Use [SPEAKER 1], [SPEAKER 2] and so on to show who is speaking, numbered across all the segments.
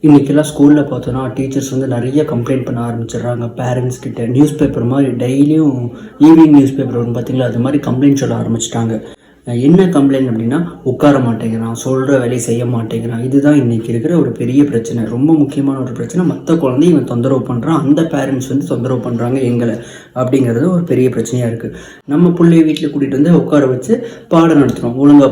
[SPEAKER 1] இன்றைக்கெல்லாம் ஸ்கூலில் பார்த்தோன்னா டீச்சர்ஸ் வந்து நிறைய கம்ப்ளைண்ட் பண்ண ஆரம்பிச்சிடுறாங்க பேரண்ட்ஸ் கிட்ட. நியூஸ் பேப்பர் மாதிரி டெய்லியும் ஈவினிங் நியூஸ் பேப்பர் ஒன்று பார்த்தீங்களா, அது மாதிரி கம்ப்ளைண்ட் சொல்ல ஆரம்பிச்சிட்டாங்க. என்ன கம்ப்ளைண்ட் அப்படின்னா, உட்கார மாட்டேங்கிறான், சொல்கிற வேலையை செய்ய மாட்டேங்கிறான். இதுதான் இன்றைக்கி இருக்கிற ஒரு பெரிய பிரச்சனை, ரொம்ப முக்கியமான ஒரு பிரச்சனை. மற்ற குழந்தைய இவன் தொந்தரவு பண்ணுறான், அந்த பேரண்ட்ஸ் வந்து தொந்தரவு பண்ணுறாங்க எங்களை, அப்படிங்கிறது ஒரு பெரிய பிரச்சனையாக இருக்குது. நம்ம பிள்ளைய வீட்டில் கூட்டிகிட்டு வந்து உட்கார வச்சு பாடம் நடத்துகிறோம். ஒழுங்காக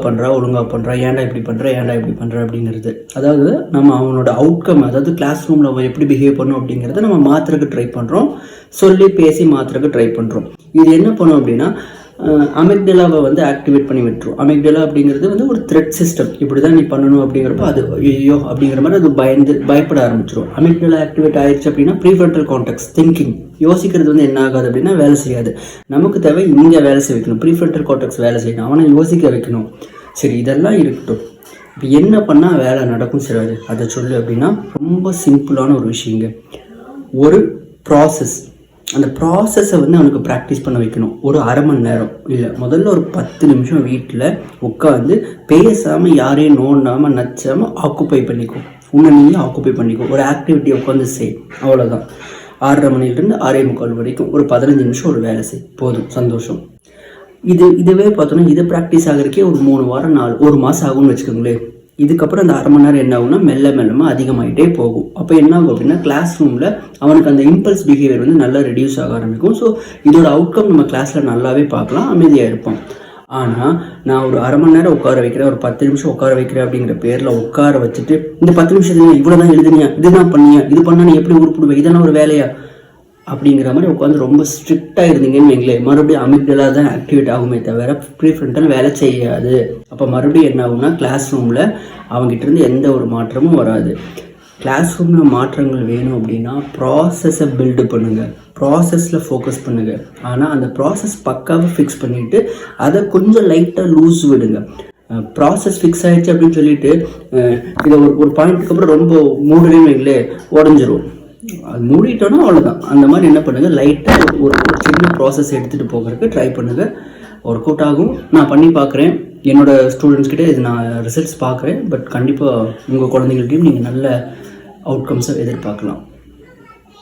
[SPEAKER 1] பண்ணுறா, ஏன்டா இப்படி பண்ணுற அப்படிங்கிறது. அதாவது நம்ம அவனோட அவுட்கம், அதாவது கிளாஸ் ரூமில் அவன் எப்படி பிஹேவ் பண்ணும் அப்படிங்கிறத நம்ம மாற்றுறதுக்கு ட்ரை பண்ணுறோம், சொல்லி பேசி மாற்றுறதுக்கு ட்ரை பண்ணுறோம். இது என்ன பண்ணும் அப்படின்னா, அமிக்டலாவை வந்து ஆக்டிவேட் பண்ணி விட்டுரும். அமிக்டலா அப்படிங்கிறது வந்து ஒரு த்ரெட் சிஸ்டம். இப்படி தான் நீ பண்ணணும் அப்படிங்கிறப்ப அது ஐயோ அப்படிங்கிற மாதிரி அது பயப்பட ஆரம்பிச்சிடும். அமிக்டலா ஆக்டிவேட் ஆயிடுச்சு அப்படின்னா ப்ரீஃப்ரண்டல் கார்டெக்ஸ் திங்கிங், யோசிக்கிறது வந்து என்ன ஆகாது அப்படின்னா வேலை செய்யாது. நமக்கு தேவை இங்கே வேலை செய்ய வைக்கணும், ப்ரீஃப்ரண்டல் கார்டெக்ஸ் வேலை செய்யணும், அவனை யோசிக்க வைக்கணும். சரி, இதெல்லாம் இருக்கட்டும், இப்போ என்ன பண்ணால் வேலை நடக்கும் சரி அதை சொல்லு அப்படின்னா, ரொம்ப சிம்பிளான ஒரு விஷயங்க. ஒரு ப்ராசஸ், அந்த ப்ராசஸை வந்து அவனுக்கு ப்ராக்டிஸ் பண்ண வைக்கணும். ஒரு அரை மணி நேரம் இல்லை, முதல்ல ஒரு 10 நிமிஷம் வீட்டில் உட்காந்து பேசாமல் யாரையும் நோண்டாமல் நச்சாமல் ஆக்குப்பை பண்ணிக்கும். உன்னை நீயே ஆக்குப்பை பண்ணிக்கும். ஒரு ஆக்டிவிட்டியை உட்காந்து செய், அவ்வளோதான். 6:30 மணிலேருந்து 6:45 வரைக்கும் ஒரு 15 நிமிஷம் ஒரு வேலை செய், போதும், சந்தோஷம். இதுவே பார்த்தோன்னா இதை ப்ராக்டிஸ் ஆகிறதுக்கே ஒரு 3 வாரம் 1 மாதம் ஆகும்னு வச்சுக்கோங்களேன். இதுக்கப்புறம் அந்த அரை மணி நேரம் என்ன ஆகும்னா மெல்லமாக அதிகமாகிட்டே போகும். அப்போ என்ன ஆகும் அப்படின்னா, கிளாஸ் ரூமில் அவனுக்கு அந்த இம்பல்ஸ் பிஹேவியர் வந்து நல்லா ரெடியூஸ் ஆக ஆரம்பிக்கும். ஸோ இதோட அவுட்கம் நம்ம கிளாஸில் நல்லாவே பார்க்கலாம், அமைதியாக இருப்போம். ஆனால் நான் ஒரு அரை மணி நேரம் உட்கார வைக்கிறேன், ஒரு 10 நிமிஷம் உட்கார வைக்கிறேன் அப்படிங்கிற பேரில் உட்கார வச்சுட்டு, இந்த 10 நிமிஷத்துல இவ்வளோ தான் எழுதுனியா, இதுதான் பண்ணியா, இது பண்ணால் நீ எப்படி உருப்பிடுவேன், இதெல்லாம் ஒரு வேலையா அப்படிங்கிற மாதிரி உட்காந்து ரொம்ப ஸ்ட்ரிக்டாக இருந்தீங்கன்னு வைங்களேன், மறுபடியும் அமிக்டலா தான் ஆக்டிவேட் ஆகுமே தவிர ப்ரீஃப்ரண்டல் வேலை செய்யாது. அப்போ மறுபடியும் என்ன ஆகும்னா, கிளாஸ் ரூமில் அவங்ககிட்ட இருந்து எந்த ஒரு மாற்றமும் வராது. கிளாஸ் ரூமில் மாற்றங்கள் வேணும் அப்படின்னா ப்ராசஸை பில்டு பண்ணுங்கள், ப்ராசஸில் ஃபோக்கஸ் பண்ணுங்கள். ஆனால் அந்த ப்ராசஸ் பக்காவாக ஃபிக்ஸ் பண்ணிவிட்டு அதை கொஞ்சம் லைட்டாக லூஸ் விடுங்க. ப்ராசஸ் ஃபிக்ஸ் ஆகிடுச்சு அப்படின்னு சொல்லிட்டு இதை ஒரு பாயிண்ட்டுக்கு அப்புறம் ரொம்ப மூடலையும் வைங்களே, உடஞ்சிரும். அது மூடிட்டோன்னா அவ்வளோதான். அந்த மாதிரி என்ன பண்ணுங்கள், லைட்டாக ஒரு சின்ன ப்ராசஸ் எடுத்துகிட்டு போகிறதுக்கு ட்ரை பண்ணுங்கள். ஒர்க் அவுட் ஆகும். நான் பண்ணி பார்க்குறேன், என்னோடய ஸ்டூடெண்ட்ஸ்கிட்ட இது நான் ரிசல்ட்ஸ் பார்க்குறேன். பட் கண்டிப்பாக உங்கள் குழந்தைங்கள்ட்டையும் நீங்கள் நல்ல அவுட்கம்ஸை எதிர்பார்க்கலாம்.